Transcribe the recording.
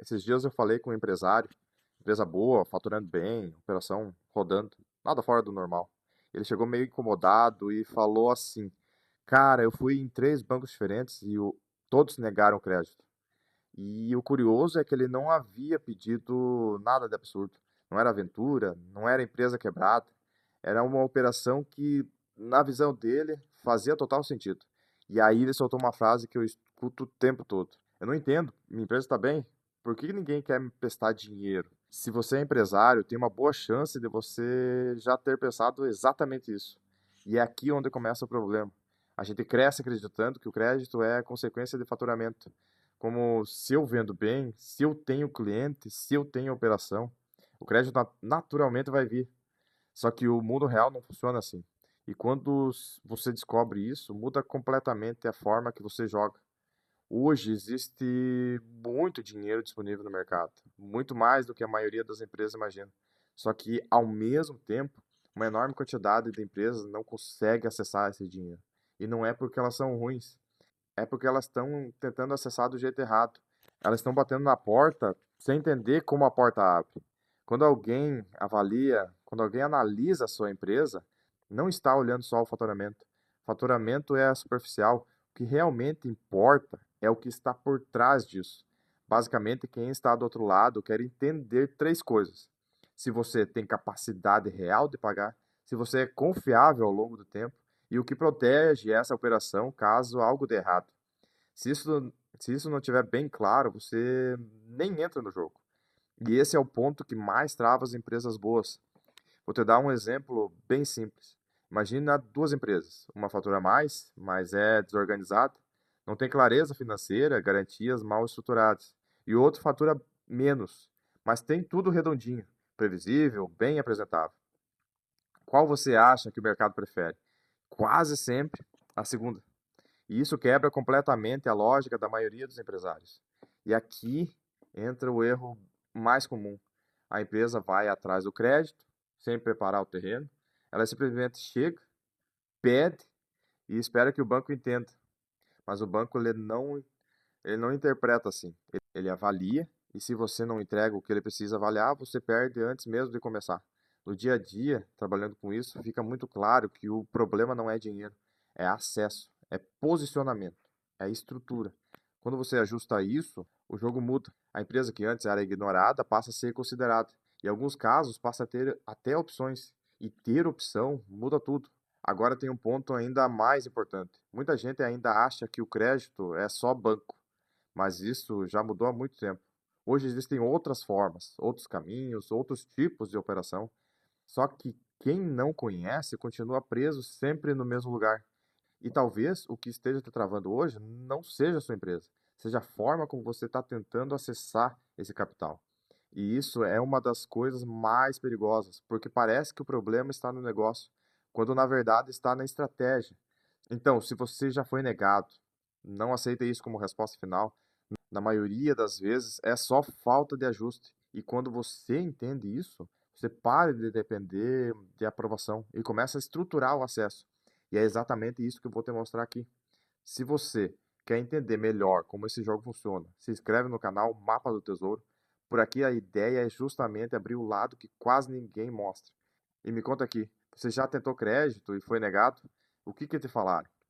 Esses dias eu falei com um empresário, empresa boa, faturando bem, operação rodando, nada fora do normal. Ele chegou meio incomodado e falou assim: Cara, eu fui em 3 bancos diferentes e todos negaram crédito. E o curioso é que ele não havia pedido nada de absurdo. Não era aventura, não era empresa quebrada. Era uma operação que, na visão dele, fazia total sentido. E aí ele soltou uma frase que eu escuto o tempo todo. Eu não entendo, minha empresa está bem. Por que ninguém quer me emprestar dinheiro? Se você é empresário, tem uma boa chance de você já ter pensado exatamente isso. E é aqui onde começa o problema. A gente cresce acreditando que o crédito é consequência de faturamento. Como se eu vendo bem, se eu tenho cliente, se eu tenho operação, o crédito naturalmente vai vir. Só que o mundo real não funciona assim. E quando você descobre isso, muda completamente a forma que você joga. Hoje existe muito dinheiro disponível no mercado, muito mais do que a maioria das empresas imagina. Só que, ao mesmo tempo, uma enorme quantidade de empresas não consegue acessar esse dinheiro. E não é porque elas são ruins, é porque elas estão tentando acessar do jeito errado. Elas estão batendo na porta sem entender como a porta abre. Quando alguém analisa a sua empresa, não está olhando só o faturamento. Faturamento é superficial. O que realmente importa é o que está por trás disso. Basicamente, quem está do outro lado quer entender 3 coisas: se você tem capacidade real de pagar, se você é confiável ao longo do tempo e o que protege essa operação caso algo dê errado. Se isso, se isso não estiver bem claro, você nem entra no jogo. E esse é o ponto que mais trava as empresas boas. Vou te dar um exemplo bem simples. Imagina 2 empresas. Uma fatura mais, mas é desorganizada, não tem clareza financeira, garantias mal estruturadas. E o outro fatura menos, mas tem tudo redondinho, previsível, bem apresentável. Qual você acha que o mercado prefere? Quase sempre a segunda. E isso quebra completamente a lógica da maioria dos empresários. E aqui entra o erro mais comum. A empresa vai atrás do crédito, sem preparar o terreno. Ela simplesmente chega, pede e espera que o banco entenda. Mas o banco ele não interpreta assim. Ele avalia e se você não entrega o que ele precisa avaliar, você perde antes mesmo de começar. No dia a dia, trabalhando com isso, fica muito claro que o problema não é dinheiro, é acesso, é posicionamento, é estrutura. Quando você ajusta isso, o jogo muda. A empresa que antes era ignorada passa a ser considerada. Em alguns casos, passa a ter até opções. E ter opção muda tudo. Agora tem um ponto ainda mais importante. Muita gente ainda acha que o crédito é só banco, mas isso já mudou há muito tempo. Hoje existem outras formas, outros caminhos, outros tipos de operação. Só que quem não conhece continua preso sempre no mesmo lugar. E talvez o que esteja te travando hoje não seja a sua empresa, seja a forma como você está tentando acessar esse capital. E isso é uma das coisas mais perigosas, porque parece que o problema está no negócio, quando na verdade está na estratégia. Então, se você já foi negado, não aceite isso como resposta final. Na maioria das vezes é só falta de ajuste. E quando você entende isso, você para de depender de aprovação e começa a estruturar o acesso. E é exatamente isso que eu vou te mostrar aqui. Se você quer entender melhor como esse jogo funciona, se inscreve no canal Mapa do Tesouro. Por aqui a ideia é justamente abrir o lado que quase ninguém mostra. E me conta aqui, você já tentou crédito e foi negado? O que te falaram?